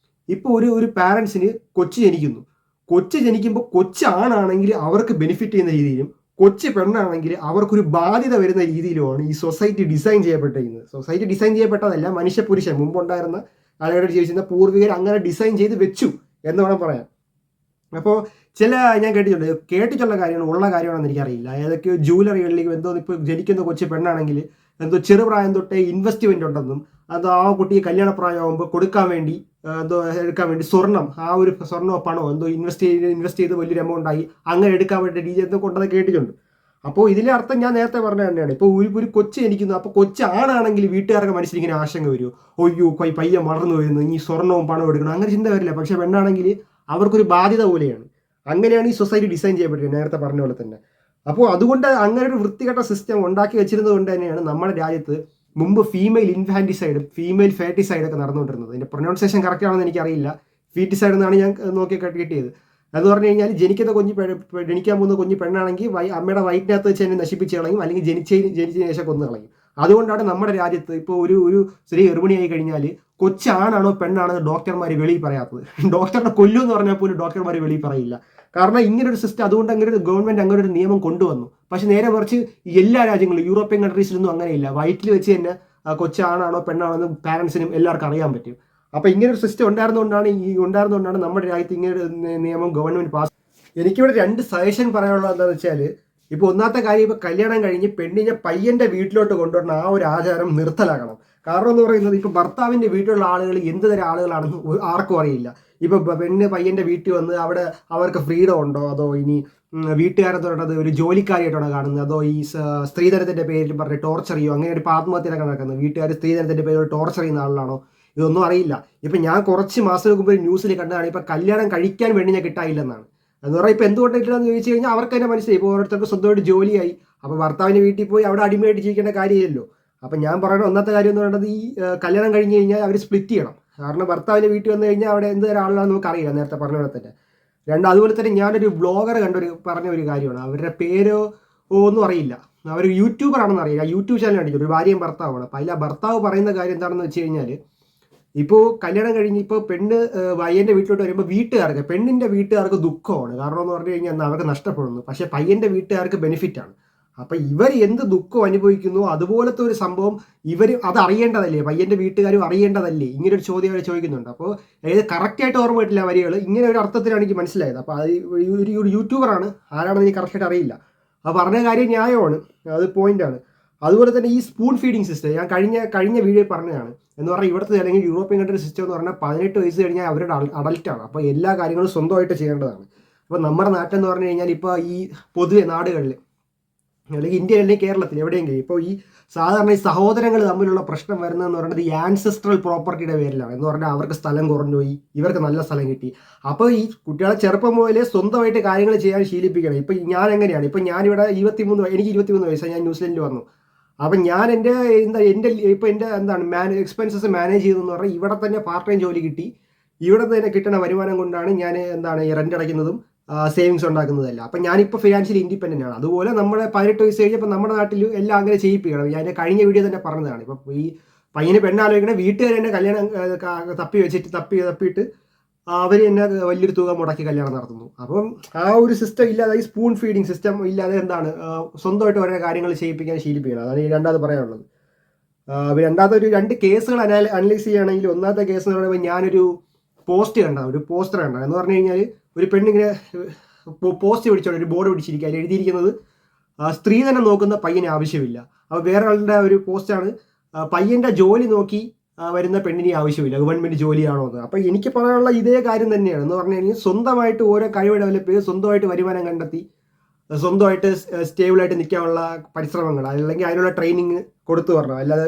ഇപ്പോൾ ഒരു പാരൻസിന് കൊച്ചു ജനിക്കുമ്പോൾ കൊച്ചാണാണെങ്കിൽ അവർക്ക് ബെനിഫിറ്റ് ചെയ്യുന്ന രീതിയിലും കൊച്ചു പെണ്ണാണെങ്കിൽ അവർക്കൊരു ബാധ്യത വരുന്ന രീതിയിലുമാണ് ഈ സൊസൈറ്റി ഡിസൈൻ ചെയ്യപ്പെട്ടിരിക്കുന്നത്. സൊസൈറ്റി ഡിസൈൻ ചെയ്യപ്പെട്ടതല്ല, മനുഷ്യപുരുഷൻ മുമ്പുണ്ടായിരുന്ന ആളുകളോട് ജീവിച്ചിരുന്ന പൂർവികർ അങ്ങനെ ഡിസൈൻ ചെയ്ത് വെച്ചു എന്ന് വേണം പറയാൻ. അപ്പോൾ ഞാൻ കേട്ടിട്ടുള്ള കാര്യമാണ്, ഉള്ള കാര്യമാണെന്ന് എനിക്കറിയില്ല. ഏതൊക്കെയോ ജ്വല്ലറികളിലേക്ക് ഇപ്പോൾ ജനിക്കുന്ന കൊച്ചു പെണ്ണാണെങ്കിൽ ചെറുപ്രായം തൊട്ടേ ഇൻവെസ്റ്റ്മെൻ്റ് ഉണ്ടെന്നും ആ കുട്ടിയെ കല്യാണപ്രായമാകുമ്പോൾ എടുക്കാൻ വേണ്ടി സ്വർണ്ണമോ പണമോ ഇൻവെസ്റ്റ് ചെയ്ത് വലിയൊരു എമൗണ്ട് ആയി അങ്ങനെ എടുക്കാൻ വേണ്ടി രീതി കൊണ്ടത് കേട്ടിട്ടുണ്ട്. അപ്പോൾ ഇതിലെ അർത്ഥം ഞാൻ നേരത്തെ പറഞ്ഞ തന്നെയാണ്. ഇപ്പോൾ ഒരു കൊച്ചു ജനിക്കുന്നു, അപ്പോൾ കൊച്ചാണെങ്കിൽ വീട്ടുകാർക്ക് മനസ്സിലിങ്ങനെ ആശങ്ക വരുമോ, ഒയ്യോ പയ്യെ വളർന്നു വരുന്നു, ഇനി സ്വർണ്ണവും പണവും എടുക്കണം, അങ്ങനെ ചിന്ത വരില്ല. പക്ഷെ പെണ്ണാണെങ്കിൽ അവർക്കൊരു ബാധ്യത പോലെയാണ്. അങ്ങനെയാണ് ഈ സൊസൈറ്റി ഡിസൈൻ ചെയ്യപ്പെട്ടിരിക്കുന്നത്, നേരത്തെ പറഞ്ഞ പോലെ തന്നെ. അപ്പോൾ അതുകൊണ്ട് അങ്ങനെ ഒരു വൃത്തികെട്ട സിസ്റ്റം ഉണ്ടാക്കി വെച്ചിരുന്നത് കൊണ്ട് തന്നെയാണ് നമ്മുടെ രാജ്യത്ത് മുമ്പ് ഫീമെയിൽ ഇൻഫാൻറ്റിസൈഡും ഫീമെയിൽ ഫാറ്റിസൈഡൊക്കെ നടന്നുകൊണ്ടിരുന്നത്. അതിൻ്റെ പ്രൊനൗൺസിയേഷൻ കറക്റ്റ് ആണെന്ന് എനിക്കറിയില്ല. ഫീറ്റിസൈഡ് എന്നാണ് ഞാൻ നോക്കി കിട്ടിയത്. എന്ന് പറഞ്ഞു കഴിഞ്ഞാൽ ജനിക്കാൻ പോകുന്ന കുഞ്ഞ് പെണ്ണാണെങ്കിൽ അമ്മയുടെ വയറ്റിനകത്ത് വെച്ച് തന്നെ നശിപ്പിച്ച് കളയും, അല്ലെങ്കിൽ ജനിച്ചതിന് ശേഷം കൊന്നു കളയും. അതുകൊണ്ടാണ് നമ്മുടെ രാജ്യത്ത് ഇപ്പോൾ ഒരു സ്ത്രീ ഗർഭിണിയായി കഴിഞ്ഞാൽ കൊച്ചാണാണോ പെണ്ണാണോ ഡോക്ടർമാർ വെളിയിൽ പറയാത്തത്. ഡോക്ടറിനെ കൊല്ലുമെന്ന് പറഞ്ഞാൽ പോലും ഡോക്ടർമാർ വെളിയിൽ പറയില്ല. കാരണം ഇങ്ങനൊരു സിസ്റ്റം, അതുകൊണ്ട് അങ്ങനെ ഒരു ഗവൺമെൻറ് അങ്ങനെ ഒരു നിയമം കൊണ്ടുവന്നു. പക്ഷെ നേരെ മറിച്ച് എല്ലാ രാജ്യങ്ങളും യൂറോപ്യൻ കൺട്രീസിലൊന്നും അങ്ങനെയില്ല. വയറ്റിൽ വെച്ച് തന്നെ കൊച്ചാണാണോ പെണ്ണാണോ എന്ന് പാരൻസിനും എല്ലാവർക്കും അറിയാൻ പറ്റും. അപ്പോൾ ഇങ്ങനൊരു സിസ്റ്റം ഉണ്ടായിരുന്നുകൊണ്ടാണ് നമ്മുടെ രാജ്യത്ത് ഇങ്ങനൊരു നിയമം ഗവൺമെൻറ് പാസ്. എനിക്കിവിടെ 2 സജഷൻ പറയാനുള്ളത് എന്താണെന്ന് വെച്ചാൽ, ഇപ്പോൾ ഒന്നാമത്തെ കാര്യം, ഇപ്പോൾ കല്യാണം കഴിഞ്ഞ് പെണ്ണിനെ പയ്യൻ്റെ വീട്ടിലോട്ട് കൊണ്ടുവരുന്ന ആ ഒരു ആചാരം നിർത്തലാക്കണം. കാരണം എന്ന് പറയുന്നത് ഇപ്പോൾ ഭർത്താവിൻ്റെ വീട്ടിലുള്ള ആളുകൾ എന്ത് തരം ആളുകളാണെന്ന് ആർക്കും അറിയില്ല. ഇപ്പോൾ പയ്യൻ്റെ വീട്ടിൽ വന്ന് അവിടെ അവർക്ക് ഫ്രീഡം ഉണ്ടോ, അതോ ഇനി വീട്ടുകാരെ തൊട്ടത് ഒരു ജോലിക്കാരിയായിട്ടാണോ കാണുന്നത്, അതോ ഈ സ്ത്രീധനത്തിൻ്റെ പേരിൽ പറഞ്ഞ് ടോർച്ചർ ചെയ്യോ, അങ്ങനെ ഒരു ആത്മഹത്യയൊക്കെ നടക്കുന്നത് വീട്ടുകാർ സ്ത്രീധനത്തിൻ്റെ പേരിൽ ടോർച്ചർ ചെയ്യുന്ന ആളാണോ, ഇതൊന്നും അറിയില്ല. ഇപ്പം ഞാൻ കുറച്ച് മാസങ്ങൾക്ക് മുമ്പ് ന്യൂസിൽ കണ്ടതാണ് ഇപ്പം കല്യാണം കഴിക്കാൻ വേണ്ടി ഞാൻ കിട്ടായില്ലെന്നാണ്. എന്ന് പറഞ്ഞാൽ ഇപ്പോൾ എന്തുകൊണ്ടിട്ടില്ലെന്ന് ചോദിച്ചു കഴിഞ്ഞാൽ അവർക്ക് തന്നെ മനസ്സിലായി. ഇപ്പോൾ ഓരോരുത്തർക്ക് സ്വന്തമായിട്ട് ജോലിയായി, അപ്പോൾ ഭർത്താവിൻ്റെ വീട്ടിൽ പോയി അവിടെ അടിമയായിട്ട് ജീവിക്കേണ്ട കാര്യമില്ലല്ലോ. അപ്പം ഞാൻ പറയുന്ന ഒന്നാമത്തെ കാര്യം എന്ന് പറയുന്നത്, ഈ കല്യാണം കഴിഞ്ഞ് കഴിഞ്ഞാൽ അവർ സ്പ്ലിറ്റ് ചെയ്യണം. കാരണം ഭർത്താവിൻ്റെ വീട്ടിൽ വന്നു കഴിഞ്ഞാൽ അവിടെ എന്ത് തരം ആളാണെന്ന് നമുക്കറിയില്ല, നേരത്തെ പറഞ്ഞ പോലെ തന്നെ. അതുപോലെ തന്നെ ഞാനൊരു ബ്ലോഗർ പറഞ്ഞ ഒരു കാര്യമാണ്, അവരുടെ പേരോ ഒന്നും അറിയില്ല, അവർ യൂട്യൂബർ ആണെന്ന് അറിയില്ല. യൂട്യൂബ് ചാനൽ കണ്ടിട്ട് ഒരു ഭാര്യയും ഭർത്താവാണ്. അപ്പോൾ അതിൽ ആ ഭർത്താവ് പറയുന്ന കാര്യം എന്താണെന്ന് വെച്ച് കഴിഞ്ഞാൽ, ഇപ്പോൾ കല്യാണം കഴിഞ്ഞ് ഇപ്പോൾ പെണ്ണ് പയ്യൻ്റെ വീട്ടിലോട്ട് വരുമ്പോൾ പെണ്ണിൻ്റെ വീട്ടുകാർക്ക് ദുഃഖമാണ്. കാരണം എന്ന് പറഞ്ഞു കഴിഞ്ഞാൽ അവർക്ക് നഷ്ടപ്പെടുന്നു, പക്ഷേ പയ്യൻ്റെ വീട്ടുകാർക്ക് ബെനിഫിറ്റാണ്. അപ്പം ഇവർ എന്ത് ദുഃഖം അനുഭവിക്കുന്നു അതുപോലത്തെ ഒരു സംഭവം ഇവർ അത് അറിയേണ്ടതല്ലേ, പയ്യൻ്റെ വീട്ടുകാരും അറിയേണ്ടതല്ലേ, ഇങ്ങനൊരു ചോദ്യം അവർ ചോദിക്കുന്നുണ്ട്. അപ്പോൾ കറക്റ്റായിട്ട് ഓർമ്മ കിട്ടില്ല വരികൾ, ഇങ്ങനെ ഒരു അർത്ഥത്തിലാണ് എനിക്ക് മനസ്സിലായത്. അപ്പോൾ അത് ഒരു യൂട്യൂബറാണ്, ആരാണെന്ന് എനിക്ക് കറക്റ്റായിട്ട് അറിയില്ല. അപ്പോൾ പറഞ്ഞ കാര്യം ന്യായമാണ്, അത് പോയിന്റാണ്. അതുപോലെ തന്നെ ഈ സ്പൂൺ ഫീഡിങ് സിസ്റ്റം ഞാൻ കഴിഞ്ഞ വീഡിയോ പറഞ്ഞതാണ്. എന്ന് പറഞ്ഞാൽ ഇവിടുത്തെ അല്ലെങ്കിൽ യൂറോപ്യൻ കൺട്രി സിസ്റ്റം എന്ന് പറഞ്ഞാൽ 18 വയസ്സ് കഴിഞ്ഞാൽ അവരുടെ അഡൽട്ടാണ്. അപ്പോൾ എല്ലാ കാര്യങ്ങളും സ്വന്തമായിട്ട് ചെയ്യേണ്ടതാണ്. അപ്പോൾ നമ്മുടെ നാട്ടിലെന്ന് പറഞ്ഞു കഴിഞ്ഞാൽ ഇപ്പോൾ ഈ പൊതുവെ നാടുകളിൽ അല്ലെങ്കിൽ ഇന്ത്യയിൽ അല്ലെങ്കിൽ കേരളത്തിൽ എവിടെയെങ്കിലും. ഇപ്പോൾ ഈ സാധാരണ ഈ സഹോദരങ്ങൾ തമ്മിലുള്ള പ്രശ്നം വരുന്നതെന്ന് പറയുന്നത് ഈ ആൻസെസ്ട്രൽ പ്രോപ്പർട്ടിയുടെ പേരിലാണ്. എന്ന് പറഞ്ഞാൽ അവർക്ക് സ്ഥലം കുറഞ്ഞു പോയി, ഇവർക്ക് നല്ല സ്ഥലം കിട്ടി. അപ്പോൾ ഈ കുട്ടികളെ ചെറുപ്പം മുതലേ സ്വന്തമായിട്ട് കാര്യങ്ങൾ ചെയ്യാൻ ശീലിപ്പിക്കണം. ഇപ്പം ഞാൻ എങ്ങനെയാണ്, ഇപ്പം ഞാനിവിടെ എനിക്ക് 23 വയസ്സാണ്, ഞാൻ ന്യൂസിലൻഡിൽ വന്നു. അപ്പം ഞാൻ എൻ്റെ ഇപ്പം എൻ്റെ എക്സ്പെൻസസ് മാനേജ് ചെയ്തതെന്ന് പറഞ്ഞാൽ ഇവിടെ തന്നെ പാർട്ട് ടൈം ജോലി കിട്ടി. ഇവിടെ തന്നെ കിട്ടുന്ന വരുമാനം കൊണ്ടാണ് ഞാൻ ഈ റെൻ്റ് അടയ്ക്കുന്നതും സേവിങ്സ് ഉണ്ടാക്കുന്നതല്ല. അപ്പം ഞാനിപ്പോൾ ഫിനാൻഷ്യലി ഇൻഡിപെൻഡൻ്റ് ആണ്. അതുപോലെ നമ്മുടെ 18 വയസ്സ് കഴിഞ്ഞപ്പോൾ നമ്മുടെ നാട്ടിൽ എല്ലാം അങ്ങനെ ചെയ്യിപ്പിക്കണം. ഞാൻ എൻ്റെ കഴിഞ്ഞ വീഡിയോ തന്നെ പറഞ്ഞതാണ്. ഇപ്പം ഈ പയ്യന് പെണ്ണാലോചിക്കണ വീട്ടുകാർ തന്നെ കല്യാണം തപ്പിയിട്ട് അവർ തന്നെ വലിയൊരു തുക മുടക്കി കല്യാണം നടത്തുന്നു. അപ്പം ആ ഒരു സിസ്റ്റം ഇല്ലാതെ, ഈ സ്പൂൺ ഫീഡിങ് സിസ്റ്റം ഇല്ലാതെ സ്വന്തമായിട്ട് ഓരോ കാര്യങ്ങൾ ചെയ്യിപ്പിക്കാൻ ശീലിപ്പിക്കണം. അതാണ് ഈ രണ്ടാമത് പറയാനുള്ളത്. രണ്ടാമത്തെ ഒരു 2 കേസുകൾ അനലൈസ് ചെയ്യുകയാണെങ്കിൽ, ഒന്നാമത്തെ കേസ് എന്ന് പറയുമ്പോൾ ഞാനൊരു പോസ്റ്റർ കണ്ട എന്ന് പറഞ്ഞു കഴിഞ്ഞാൽ ഒരു പെണ്ണിങ്ങനെ പോസ്റ്റ് പിടിച്ചോണ്ട് ഒരു ബോർഡ് പിടിച്ചിരിക്കുക, അതിൽ എഴുതിയിരിക്കുന്നത് സ്ത്രീധനം നോക്കുന്ന പയ്യന് ആവശ്യമില്ല. അപ്പോൾ വേറെ ആളുടെ ഒരു പോസ്റ്റാണ്, പയ്യൻ്റെ ജോലി നോക്കി വരുന്ന പെണ്ണിന് ആവശ്യമില്ല, ഗവൺമെൻറ് ജോലിയാണോ എന്ന്. അപ്പോൾ എനിക്ക് പറയാനുള്ള ഇതേ കാര്യം തന്നെയാണ്. എന്ന് പറഞ്ഞു കഴിഞ്ഞാൽ സ്വന്തമായിട്ട് ഓരോ കഴിവ് ഡെവലപ്പ് ചെയ്ത് സ്വന്തമായിട്ട് വരുമാനം കണ്ടെത്തി സ്വന്തമായിട്ട് സ്റ്റേബിളായിട്ട് നിൽക്കാനുള്ള പരിശ്രമങ്ങൾ, അല്ലെങ്കിൽ അതിനുള്ള ട്രെയിനിങ് കൊടുത്തു പറഞ്ഞു. അല്ലാതെ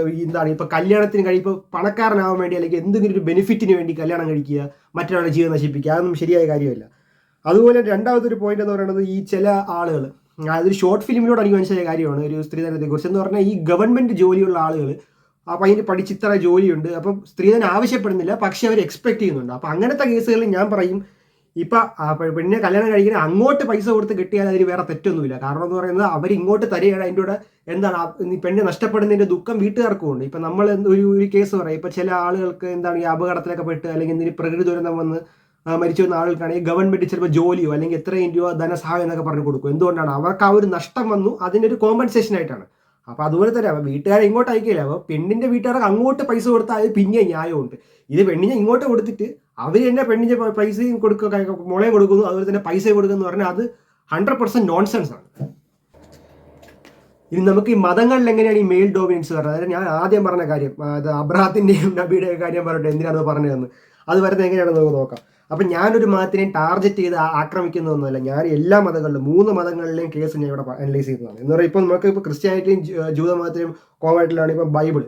ഇപ്പോൾ കല്യാണത്തിന് ഇപ്പോൾ പണക്കാരനാവാൻ വേണ്ടി അല്ലെങ്കിൽ എന്തെങ്കിലും ഒരു ബെനിഫിറ്റിന് വേണ്ടി കല്യാണം കഴിക്കുക, മറ്റൊരാളുടെ ജീവിതം നശിപ്പിക്കുക, അതൊന്നും ശരിയായ കാര്യമല്ല. അതുപോലെ രണ്ടാമതൊരു പോയിന്റ് എന്ന് പറയുന്നത്, ഈ ചില ആളുകൾ, അതൊരു ഷോർട്ട് ഫിലിമിനോട് എനിക്ക് മനസ്സിലായ കാര്യമാണ് ഒരു സ്ത്രീധനത്തെക്കുറിച്ച്. എന്ന് പറഞ്ഞാൽ ഈ ഗവൺമെൻറ് ജോലിയുള്ള ആളുകൾ, അപ്പോൾ അതിന് പഠിച്ചിത്ര ജോലിയുണ്ട്, അപ്പം സ്ത്രീധനം ആവശ്യപ്പെടുന്നില്ല, പക്ഷെ അവർ എക്സ്പെക്ട് ചെയ്യുന്നുണ്ട്. അപ്പോൾ അങ്ങനത്തെ കേസുകളിൽ ഞാൻ പറയും, ഇപ്പം പെണ്ണിനെ കല്യാണം കഴിക്കുന്ന അങ്ങോട്ട് പൈസ കൊടുത്ത് കിട്ടിയാൽ അതിന് വേറെ തെറ്റൊന്നുമില്ല. കാരണം എന്ന് പറയുന്നത് അവരിങ്ങോട്ട് തരികയാണ്, അതിൻ്റെ കൂടെ പെണ്ണ് നഷ്ടപ്പെടുന്നതിൻ്റെ ദുഃഖം വീട്ടുകാർക്കും ഉണ്ട്. ഇപ്പം നമ്മൾ ഒരു കേസ് പറയാം, ഇപ്പം ചില ആളുകൾക്ക് ഈ അപകടത്തിലൊക്കെ പെട്ട് അല്ലെങ്കിൽ എന്തെങ്കിലും പ്രകൃതി ദുരന്തം വന്ന് മരിച്ചു വന്ന ആളുകൾക്കാണെങ്കിൽ ഗവൺമെൻറ് ചിലപ്പോൾ ജോലിയോ അല്ലെങ്കിൽ എത്രയും രൂപ ധനസഹായം എന്നൊക്കെ പറഞ്ഞു കൊടുക്കും. എന്തുകൊണ്ടാണ്? അവർക്ക് ആ ഒരു നഷ്ടം വന്നു, അതിനൊരു കോമ്പൻസേഷൻ ആയിട്ടാണ്. അപ്പോൾ അതുപോലെ തന്നെ വീട്ടുകാരെ ഇങ്ങോട്ട് അയക്കില്ല. അപ്പോൾ പെണ്ണിൻ്റെ വീട്ടുകാർക്ക് അങ്ങോട്ട് പൈസ കൊടുത്താൽ അത് പിന്നെ ന്യായമുണ്ട്. ഇത് പെണ്ണിനെ ഇങ്ങോട്ട് കൊടുത്തിട്ട് അവർ തന്നെ പെണ്ണിൻ്റെ പൈസയും കൊടുക്കുക, മുളയും കൊടുക്കുന്നു, അതുപോലെ തന്നെ പൈസയും കൊടുക്കുന്നു പറഞ്ഞാൽ അത് 100% നോൺസെൻസ് ആണ്. ഇനി നമുക്ക് ഈ മതങ്ങളിൽ എങ്ങനെയാണ് ഈ മെയിൽ ഡോമിനൻസ് പറഞ്ഞത്? അതായത് ഞാൻ ആദ്യം പറഞ്ഞ കാര്യം, അത് അബ്രഹാത്തിൻ്റെയും നബിയുടെയും കാര്യം പറഞ്ഞിട്ട് എന്തിനാണ് പറഞ്ഞതെന്ന്, അത് വരുന്നത് എങ്ങനെയാണെന്ന് നമുക്ക് നോക്കാം. അപ്പം ഞാനൊരു മതത്തിനെയും ടാർഗറ്റ് ചെയ്ത് ആക്രമിക്കുന്നതൊന്നുമല്ല. ഞാൻ എല്ലാ മതങ്ങളിലും 3 മതങ്ങളിലെയും കേസ് ഞാൻ ഇവിടെ അനലൈസ് ചെയ്യുന്നതാണ്. എന്ന് പറയുമ്പോൾ നമുക്ക് ഇപ്പോൾ ക്രിസ്ത്യാനിറ്റിയും ജൂതമതത്തിലും കോവായിട്ടിലാണ് ഇപ്പം ബൈബിൾ.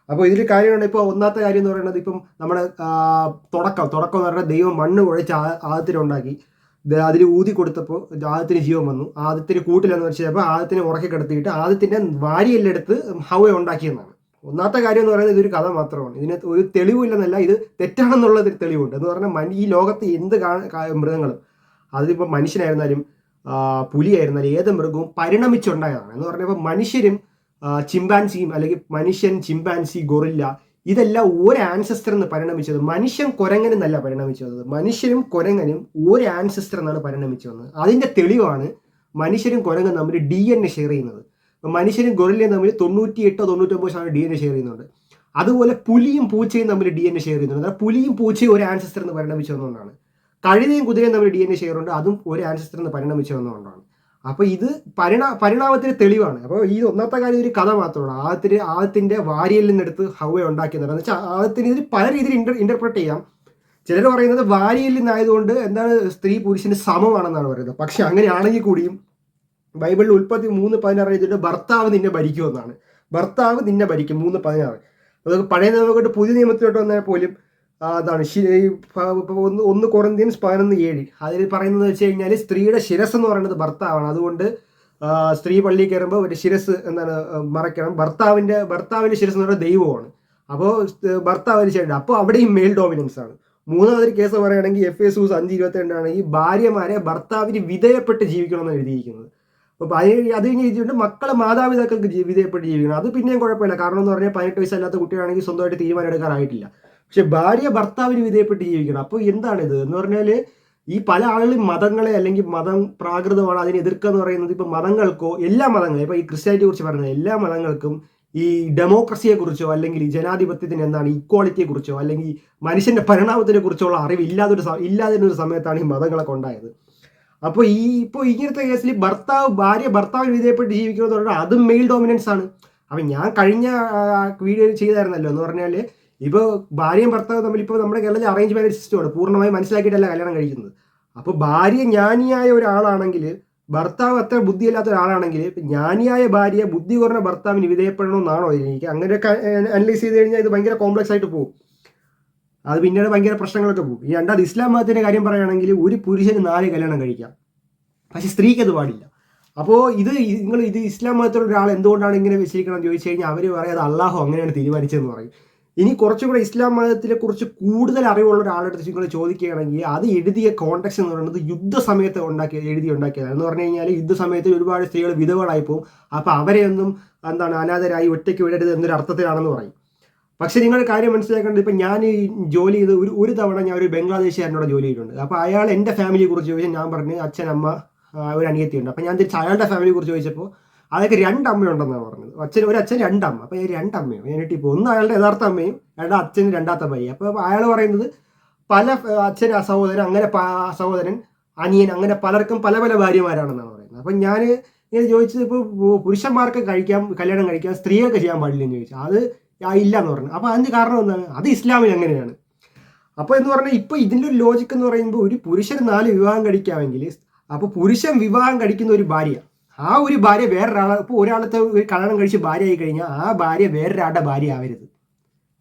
അപ്പോൾ ഇതിൽ കാര്യമാണ്. ഇപ്പോൾ ഒന്നാമത്തെ കാര്യം എന്ന് പറയുന്നത്, ഇപ്പം നമ്മുടെ തുടക്കം എന്ന് പറഞ്ഞാൽ ദൈവം മണ്ണ് കുഴച്ച് ആദ്യത്തിനുണ്ടാക്കി, അതിൽ ഊതി കൊടുത്തപ്പോൾ ആദ്യത്തിന് ജീവൻ വന്നു. ആദ്യത്തിന് കൂട്ടിലെന്ന് വെച്ചപ്പോൾ ആദ്യത്തിനെ ഉറക്കി കിടത്തിയിട്ട് ആദ്യത്തിൻ്റെ വാരിയെല്ലെടുത്ത് ഹവ്വ ഉണ്ടാക്കിയെന്നാണ്. ഒന്നാമത്തെ കാര്യം എന്ന് പറയുന്നത് ഇതൊരു കഥ മാത്രമാണ്. ഇതിന് ഒരു തെളിവില്ലെന്നല്ല, ഇത് തെറ്റാണെന്നുള്ളത് തെളിവുണ്ട്. എന്ന് പറഞ്ഞാൽ ഈ ലോകത്ത് എന്ത് മൃഗങ്ങളും, അതിപ്പോൾ മനുഷ്യനായിരുന്നാലും പുലിയായിരുന്നാലും ഏത് മൃഗവും പരിണമിച്ചുണ്ടായതാണ്. എന്ന് പറഞ്ഞപ്പോൾ മനുഷ്യരും ചിമ്പാൻസിയും, അല്ലെങ്കിൽ മനുഷ്യൻ, ചിമ്പാൻസി, ഗൊറില്ല, ഇതെല്ലാം ഒരു ആൻസെസ്റ്റർ എന്ന് പരിണമിച്ചത്. മനുഷ്യൻ കുരങ്ങനും എന്നല്ല പരിണമിച്ചു വന്നത്, മനുഷ്യരും കുരങ്ങനും ഒരു ആൻസെസ്റ്റർ എന്നാണ് പരിണമിച്ചു വന്നത്. അതിൻ്റെ തെളിവാണ് മനുഷ്യരും കുരങ്ങും തമ്മിൽ DNA ഷെയർ ചെയ്യുന്നത്. മനുഷ്യരും ഗൊറില്ലയും തമ്മിൽ 98-99% DNA ഷെയർ ചെയ്യുന്നുണ്ട്. അതുപോലെ പുലിയും പൂച്ചയും തമ്മിൽ DNA ഷെയർ ചെയ്യുന്നുണ്ട്. അതായത് പുലിയും പൂച്ചയും ഒരു ആൻസെസ്റ്റർ എന്ന് പരിണമിച്ചു വന്നുകൊണ്ടാണ്. കഴുതയും കുതിരയും തമ്മിൽ DNA ഷെയർ ഉണ്ട്, അതും ഒരു ആൻസെസ്റ്റർ എന്ന് പരിണമിച്ചു വന്നുകൊണ്ടാണ്. അപ്പോൾ ഇത് പരിണാമത്തിന് തെളിവാണ്. അപ്പോൾ ഈ ഒന്നാമത്തെ കാര്യം ഒരു കഥ മാത്രമാണ്. ആദ്യത്തിൻ്റെ വാരിയിൽ നിന്നെടുത്ത് ഹവ്വ ഉണ്ടാക്കിയെന്ന് എന്ന് വെച്ചാൽ ആദ്യത്തിന് ഇതിൽ പല രീതിയിൽ ഇൻ്റർപ്രറ്റ് ചെയ്യാം. ചിലർ പറയുന്നത് വാരിയിൽ നിന്നായതുകൊണ്ട് സ്ത്രീ പുരുഷന് സമമാണെന്നാണ് പറയുന്നത്. പക്ഷെ അങ്ങനെയാണെങ്കിൽ കൂടിയും ബൈബിളിൽ ഉൽപ്പത്തി 3:16 എഴുതിയിട്ട് ഭർത്താവ് നിന്നെ ഭരിക്കുമെന്നാണ്. ഭർത്താവ് നിന്നെ ഭരിക്കും 3:16. അതൊക്കെ പഴയ നിയമത്തോട്ട് പുതിയ നിയമത്തിലോട്ട് വന്നാൽ പോലും അതാണ് 1 കൊറിന്ത്യൻസ് 11:7 അതിൽ പറയുന്നത് വെച്ച് കഴിഞ്ഞാൽ സ്ത്രീയുടെ ശിരസ് എന്ന് പറയുന്നത് ഭർത്താവാണ്. അതുകൊണ്ട് സ്ത്രീ പള്ളിയിൽ കയറുമ്പോൾ ഒരു ശിരസ് മറയ്ക്കണം. ഭർത്താവിൻ്റെ ശിരസ് എന്ന് പറയുന്നത് ദൈവമാണ്. അപ്പോൾ ഭർത്താവ് ശരി, അപ്പോൾ അവിടെയും മെയിൽ ഡോമിനൻസ് ആണ്. മൂന്നാമതൊരു കേസ് പറയുകയാണെങ്കിൽ Ephesians 5:22 ആണെങ്കിൽ ഭാര്യമാരെ ഭർത്താവിന് വിധേയപ്പെട്ട് ജീവിക്കണമെന്ന് എഴുതിയിരിക്കുന്നത്. അപ്പോൾ അത് കഴിഞ്ഞ് എഴുതിയിട്ടുണ്ട് മക്കളെ മാതാപിതാക്കൾക്ക് വിധേയപ്പെട്ട് ജീവിക്കണം. അത് പിന്നെയും കുഴപ്പമില്ല. കാരണം എന്ന് പറഞ്ഞാൽ 18 വയസ്സല്ലാത്ത കുട്ടിയാണെങ്കിൽ സ്വന്തമായിട്ട് തീരുമാനം എടുക്കാറായിട്ടില്ല. പക്ഷെ ഭാര്യ ഭർത്താവിന് വിധേയപ്പെട്ട് ജീവിക്കണം. അപ്പോൾ എന്താണിത് എന്ന് പറഞ്ഞാൽ, ഈ പല ആളുകളും മതങ്ങളെ അല്ലെങ്കിൽ മതം പ്രാകൃതമാണ് അതിനെ എതിർക്കുക എന്ന് പറയുന്നത്. ഇപ്പം മതങ്ങൾക്കോ, എല്ലാ മതങ്ങളും, ഇപ്പോൾ ഈ ക്രിസ്ത്യാനിറ്റിയെ കുറിച്ച് പറയുന്നത് എല്ലാ മതങ്ങൾക്കും ഈ ഡെമോക്രസിയെക്കുറിച്ചോ അല്ലെങ്കിൽ ഈ ജനാധിപത്യത്തിന് ഇക്വാളിറ്റിയെക്കുറിച്ചോ അല്ലെങ്കിൽ മനുഷ്യൻ്റെ പരിണാമത്തിനെ കുറിച്ചുള്ള അറിവ് ഇല്ലാതിരുന്നൊരു സമയത്താണ് ഈ മതങ്ങളൊക്കെ ഉണ്ടായത്. അപ്പോൾ ഇപ്പോൾ ഇങ്ങനത്തെ കേസിൽ ഭാര്യ ഭർത്താവിന് വിധേയപ്പെട്ട് ജീവിക്കണമെന്ന് പറഞ്ഞാൽ അതും മെയിൽ ഡോമിനൻസ് ആണ്. അപ്പം ഞാൻ കഴിഞ്ഞ വീഡിയോ ചെയ്തായിരുന്നല്ലോ എന്ന് പറഞ്ഞാൽ, ഇപ്പോൾ ഭാര്യയും ഭർത്താവും തമ്മിൽ ഇപ്പോൾ നമ്മുടെ കേരളത്തിൽ അറേഞ്ച് മാരേജ് സിസ്റ്റമാണ്, പൂർണ്ണമായി മനസ്സിലാക്കിയിട്ടല്ല കല്യാണം കഴിക്കുന്നത്. അപ്പോൾ ഭാര്യ ജ്ഞാനിയായ ഒരാളാണെങ്കിൽ ഭർത്താവ് അത്ര ബുദ്ധിയില്ലാത്ത ഒരാളാണെങ്കിൽ ജ്ഞാനിയായ ഭാര്യ ബുദ്ധി കുറഞ്ഞ ഭർത്താവിന് വിധേയപ്പെടണമെന്നാണോ എനിക്ക് അങ്ങനെയൊക്കെ അനലൈസ് ചെയ്ത് കഴിഞ്ഞാൽ ഇത് ഭയങ്കര കോംപ്ലക്സ് ആയിട്ട് പോകും. അത് പിന്നീട് ഭയങ്കര പ്രശ്നങ്ങളൊക്കെ പോകും. ഈ രണ്ടാമത് ഇസ്ലാം മതത്തിൻ്റെ കാര്യം പറയുകയാണെങ്കിൽ ഒരു പുരുഷന് 4 കല്യാണം കഴിക്കാം, പക്ഷെ സ്ത്രീക്ക് അത് പാടില്ല. അപ്പോൾ ഇത് ഇസ്ലാം മതത്തിലുള്ള ഒരാൾ എന്തുകൊണ്ടാണ് ഇങ്ങനെ വെച്ചിരിക്കണം എന്ന് ചോദിച്ചു കഴിഞ്ഞാൽ അവർ പറയും അത് അള്ളാഹു അങ്ങനെയാണ് തീരുമാനിച്ചതെന്ന് പറയും. ഇനി കുറച്ചും കൂടെ ഇസ്ലാം മതത്തിനെ കുറിച്ച് കൂടുതൽ അറിവുള്ള ഒരാളുടെ നിങ്ങൾ ചോദിക്കുകയാണെങ്കിൽ അത് എഴുതിയ കോണ്ടെക്സ്റ്റ് എന്ന് പറയുന്നത് യുദ്ധസമയത്ത് ഉണ്ടാക്കിയതാണ് എന്ന് പറഞ്ഞു കഴിഞ്ഞാൽ യുദ്ധസമയത്ത് ഒരുപാട് സ്ത്രീകൾ വിധവകളായി പോകും. അപ്പോൾ അവരെയൊന്നും അനാഥരായി ഒറ്റയ്ക്ക് വിടരുത് എന്നൊരു അർത്ഥത്തിലാണെന്ന് പറയും. പക്ഷെ നിങ്ങൾ കാര്യം മനസ്സിലാക്കേണ്ടത്, ഇപ്പം ഞാൻ ഈ ജോലി ചെയ്ത് ഒരു തവണ ഞാൻ ഒരു ബംഗ്ലാദേശുകാരനോട് ജോലി ചെയ്തിട്ടുണ്ട്. അപ്പോൾ അയാൾ എൻ്റെ ഫാമിലിയെ കുറിച്ച് ചോദിച്ചാൽ ഞാൻ പറഞ്ഞു അച്ഛൻ, അമ്മ, ഒരു അനിയത്തിയുണ്ട്. അപ്പം ഞാൻ തിരിച്ച് അയാളുടെ ഫാമിലിയെ കുറിച്ച് ചോദിച്ചപ്പോൾ അതൊക്കെ 2 അമ്മയുണ്ടെന്നാണ് പറഞ്ഞത്. ഒരു അച്ഛൻ 2 അമ്മ. അപ്പോൾ 2 അമ്മയോ ഞാനിട്ട് ഇപ്പോൾ ഒന്ന് അയാളുടെ യഥാർത്ഥ അമ്മയും അച്ഛന് 2ാമത്തെ ഭാര്യ. അപ്പോൾ അയാൾ പറയുന്നത് പല അച്ഛൻ സഹോദരൻ, അങ്ങനെ സഹോദരൻ, അനിയൻ, അങ്ങനെ പലർക്കും പല പല ഭാര്യമാരാണെന്നാണ് പറയുന്നത്. അപ്പം ഞാൻ ഇങ്ങനെ ചോദിച്ചത് ഇപ്പോൾ പുരുഷന്മാർക്ക് കല്യാണം കഴിക്കാം, സ്ത്രീകൾക്ക് ചെയ്യാൻ പാടില്ലെന്ന് ചോദിച്ചു. അത് ഇല്ല എന്ന് പറഞ്ഞു. അപ്പോൾ അതിന് കാരണം എന്താണ്? അത് ഇസ്ലാമിൽ അങ്ങനെയാണ്. അപ്പോൾ എന്ന് പറഞ്ഞാൽ ഇപ്പോൾ ഇതിൻ്റെ ഒരു ലോജിക്ക് എന്ന് പറയുമ്പോൾ ഒരു പുരുഷൻ 4 വിവാഹം കഴിക്കാമെങ്കിൽ അപ്പോൾ പുരുഷൻ വിവാഹം കഴിക്കുന്ന ഒരു ഭാര്യ, ആ ഒരു ഭാര്യ വേറൊരാളെ, ഇപ്പോൾ ഒരാളത്തെ കല്യാണം കഴിച്ച് ഭാര്യയായി കഴിഞ്ഞാൽ ആ ഭാര്യ വേറൊരാളുടെ ഭാര്യ ആവരുത്.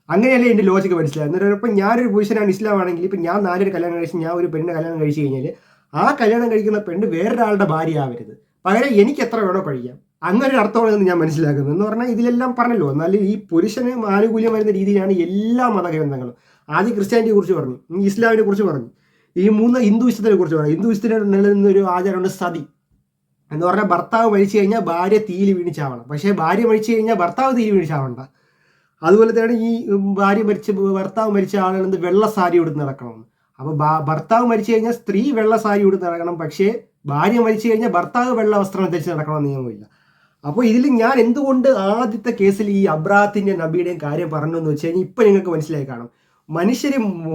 അങ്ങനെയല്ലേ എൻ്റെ ലോജിക്ക് മനസ്സിലായത്. എന്നിട്ട് ഇപ്പം ഞാനൊരു പുരുഷനാണ്, ഇസ്ലാം ആണെങ്കിൽ ഇപ്പം ഞാൻ 4 കല്യാണം കഴിച്ച് ഞാൻ ഒരു പെണ്ണിനെ കല്യാണം കഴിച്ച് കഴിഞ്ഞാൽ ആ കല്യാണം കഴിക്കുന്ന പെണ്ണ് വേറൊരാളുടെ ഭാര്യ ആവരുത്, പകരം എനിക്ക് എത്ര വേണോ കഴിയാം. അങ്ങനെ ഒരു അർത്ഥമാണെന്ന് ഞാൻ മനസ്സിലാക്കുന്നത്. എന്ന് പറഞ്ഞാൽ ഇതിലെല്ലാം പറഞ്ഞല്ലോ, എന്നാൽ ഈ പുരുഷന് ആനുകൂല്യം വരുന്ന രീതിയിലാണ് എല്ലാ മതഗ്രന്ഥങ്ങളും. ആദ്യം ക്രിസ്ത്യാനിറ്റിയെ കുറിച്ച് പറഞ്ഞു, ഇസ്ലാമിനെ കുറിച്ച് പറഞ്ഞു, ഈ 3 ഹിന്ദുയിസത്തിനെ കുറിച്ച് പറഞ്ഞു. ഹിന്ദുയിസത്തിന് നിലനിന്നൊരു ആചാരമുണ്ട് സതി എന്ന് പറഞ്ഞാൽ ഭർത്താവ് മരിച്ചു കഴിഞ്ഞാൽ ഭാര്യ തീയിൽ വീണ് ചാവണം. പക്ഷേ ഭാര്യ മരിച്ചു കഴിഞ്ഞാൽ ഭർത്താവ് തീയിൽ വീണ് ചാവണ്ട. അതുപോലെ തന്നെ ഈ ഭർത്താവ് മരിച്ച ആളുകൾ വെള്ള സാരി ഉടുത്ത് നടക്കണമെന്ന്. അപ്പോൾ ഭർത്താവ് മരിച്ചു കഴിഞ്ഞാൽ സ്ത്രീ വെള്ള സാരി ഉടുത്ത് നടക്കണം, പക്ഷേ ഭാര്യ മരിച്ചു കഴിഞ്ഞാൽ ഭർത്താവ് വെള്ള വസ്ത്രം ധരിച്ച് നടക്കണമെന്ന് നിയമമില്ല. അപ്പോൾ ഇതിൽ ഞാൻ എന്തുകൊണ്ട് ആദ്യത്തെ കേസിൽ ഈ അബ്രാഹത്തിൻ്റെ നബിയുടെയും കാര്യം പറഞ്ഞു എന്ന് വെച്ച് കഴിഞ്ഞാൽ ഇപ്പം നിങ്ങൾക്ക് മനസ്സിലായി കാണും.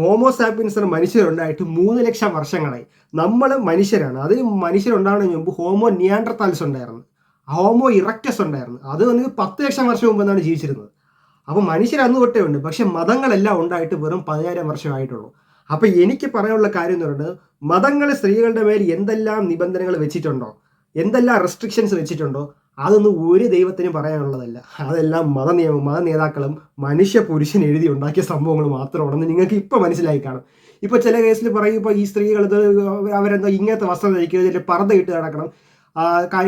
ഹോമോസാപ്പിയൻസ് മനുഷ്യരുണ്ടായിട്ട് 3 ലക്ഷം വർഷങ്ങളായി. നമ്മൾ മനുഷ്യരാണ്. അതിന് മനുഷ്യരുണ്ടാകുന്നതിന് മുമ്പ് ഹോമോ നിയാൻഡർതാൽസ് ഉണ്ടായിരുന്നു, ഹോമോ ഇറക്റ്റസ് ഉണ്ടായിരുന്നു. അത് 10 ലക്ഷം വർഷം മുമ്പ് എന്നാണ് ജീവിച്ചിരുന്നത്. അപ്പോൾ മനുഷ്യർ അന്ന് തൊട്ടേ ഉണ്ട്. പക്ഷെ മതങ്ങളെല്ലാം ഉണ്ടായിട്ട് വെറും 10,000 വർഷമായിട്ടുള്ളൂ. അപ്പോൾ എനിക്ക് പറയാനുള്ള കാര്യം എന്ന് പറയുന്നത്, മതങ്ങൾ സ്ത്രീകളുടെ മേൽ എന്തെല്ലാം നിബന്ധനകൾ വെച്ചിട്ടുണ്ടോ, എന്തെല്ലാം റെസ്ട്രിക്ഷൻസ് വെച്ചിട്ടുണ്ടോ, അതൊന്നും ഒരു ദൈവത്തിനും പറയാനുള്ളതല്ല. അതെല്ലാം മത നേതാക്കളും മനുഷ്യ പുരുഷൻ എഴുതി ഉണ്ടാക്കിയ സംഭവങ്ങൾ മാത്രമാണെന്ന് നിങ്ങൾക്ക് ഇപ്പോൾ മനസ്സിലായി കാണും. ഇപ്പോൾ ചില കേസിൽ പറയും, ഇപ്പോൾ ഈ സ്ത്രീകൾ അവരെന്തോ ഇങ്ങനത്തെ വസ്ത്രം ധരിക്കുന്നത്, പർദ്ദയിട്ട് നടക്കണം,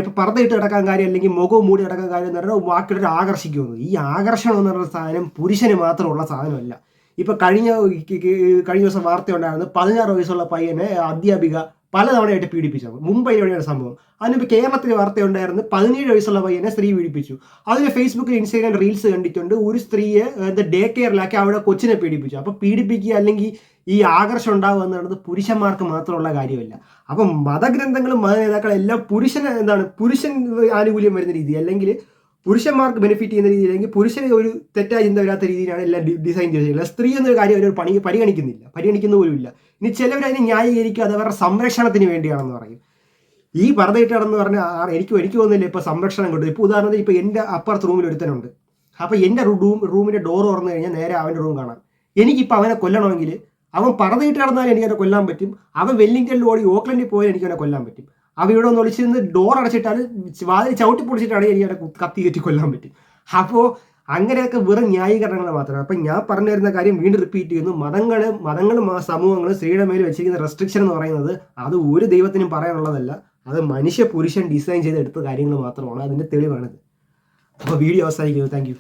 ഇപ്പോൾ പർദ്ദയിട്ട് കിടക്കാൻ കാര്യം, അല്ലെങ്കിൽ മുഖവും മൂടി കിടക്കാൻ കാര്യം എന്ന് പറഞ്ഞാൽ ബാക്കിയുള്ളവർ ആകർഷിക്കുന്നു. ഈ ആകർഷണം എന്ന് പറയുന്ന സാധനം പുരുഷന് മാത്രമുള്ള സാധനമല്ല. ഇപ്പോൾ കഴിഞ്ഞ ദിവസം വാർത്ത ഉണ്ടായിരുന്നു, 16 വയസ്സുള്ള പയ്യനെ അധ്യാപിക പലതവണയായിട്ട് പീഡിപ്പിച്ചത്. മുംബൈയിലൂടെയാണ് സംഭവം. അതിനിപ്പോൾ കേരളത്തിൽ വാർത്തയുണ്ടായിരുന്നു, 17 വയസ്സുള്ള പയ്യനെ സ്ത്രീ പീഡിപ്പിച്ചു. അതിന് ഫേസ്ബുക്കിൽ ഇൻസ്റ്റാഗ്രാം റീൽസ് കണ്ടിട്ടുണ്ട്, ഒരു സ്ത്രീയെ ഡേ കെയറിലാക്കി അവിടെ കൊച്ചിനെ പീഡിപ്പിച്ചു. അപ്പോൾ പീഡിപ്പിക്കുക അല്ലെങ്കിൽ ഈ ആകർഷണം ഉണ്ടാവുക എന്നുള്ളത് പുരുഷന്മാർക്ക് മാത്രമുള്ള കാര്യമല്ല. അപ്പം മതഗ്രന്ഥങ്ങളും മത നേതാക്കളെല്ലാം പുരുഷൻ ആനുകൂല്യം വരുന്ന രീതി, അല്ലെങ്കിൽ പുരുഷന്മാർക്ക് ബെനിഫിറ്റ് ചെയ്യുന്ന രീതി, അല്ലെങ്കിൽ പുരുഷന് ഒരു തെറ്റായ ചിന്ത വരാത്ത രീതിയിലാണ് എല്ലാം ഡിസൈൻ ചെയ്തിട്ടുള്ളത്. സ്ത്രീ എന്നൊരു കാര്യം അവർ പരിഗണിക്കുന്ന പോലും ഇല്ല. ഇനി ചിലവരതിനെ ന്യായീകരിക്കുക അത് അവരുടെ സംരക്ഷണത്തിന് വേണ്ടിയാണെന്ന് പറയും. ഈ പർദ്ദയിട്ടാണെന്ന് പറഞ്ഞാൽ എനിക്ക് തോന്നുന്നില്ല ഇപ്പോൾ സംരക്ഷണം കിട്ടും. ഇപ്പോൾ ഉദാഹരണത്തിന് ഇപ്പോൾ എൻ്റെ അപ്പുറത്ത് റൂമിൽ ഒരുത്തനുണ്ട്. അപ്പോൾ എൻ്റെ റൂമിൻ്റെ ഡോർ തുറന്നു കഴിഞ്ഞാൽ നേരെ അവൻ്റെ റൂം കാണാം. എനിക്കിപ്പോൾ അവനെ കൊല്ലണമെങ്കിൽ അവൻ പർദ്ദയിട്ട് കിടന്നാലും എനിക്ക് അവനെ കൊല്ലാൻ പറ്റും. അവൻ വെല്ലിംഗ്ടണിൽ ഓടി ഓക്ലൻഡിൽ പോയാൽ എനിക്ക് അവനെ കൊല്ലാൻ പറ്റും. അവൻ ഇവിടെ ഒന്ന് ഒളിച്ചിരുന്ന് ഡോർ അടച്ചിട്ടാൽ വാതിൽ ചവിട്ടി പൊടിച്ചിട്ടാണെങ്കിൽ എനിക്ക് അവനെ കത്തി കയറ്റി കൊല്ലാൻ പറ്റും. അപ്പോൾ അങ്ങനെയൊക്കെ വെറും ന്യായീകരണങ്ങൾ മാത്രമാണ്. അപ്പം ഞാൻ പറഞ്ഞു വരുന്ന കാര്യം വീണ്ടും റിപ്പീറ്റ് ചെയ്യുന്നു, മതങ്ങളും സമൂഹങ്ങളും സ്ത്രീയുടെ മേൽ വെച്ചിരിക്കുന്ന റെസ്ട്രിക്ഷൻ എന്ന് പറയുന്നത് അത് ഒരു ദൈവത്തിനും പറയാനുള്ളതല്ല. അത് മനുഷ്യ പുരുഷൻ ഡിസൈൻ ചെയ്തെടുത്ത കാര്യങ്ങൾ മാത്രമാണ്. അതിൻ്റെ തെളിവാണിത്. അപ്പോൾ വീഡിയോ അവസാനിക്കുന്നു. Thank you.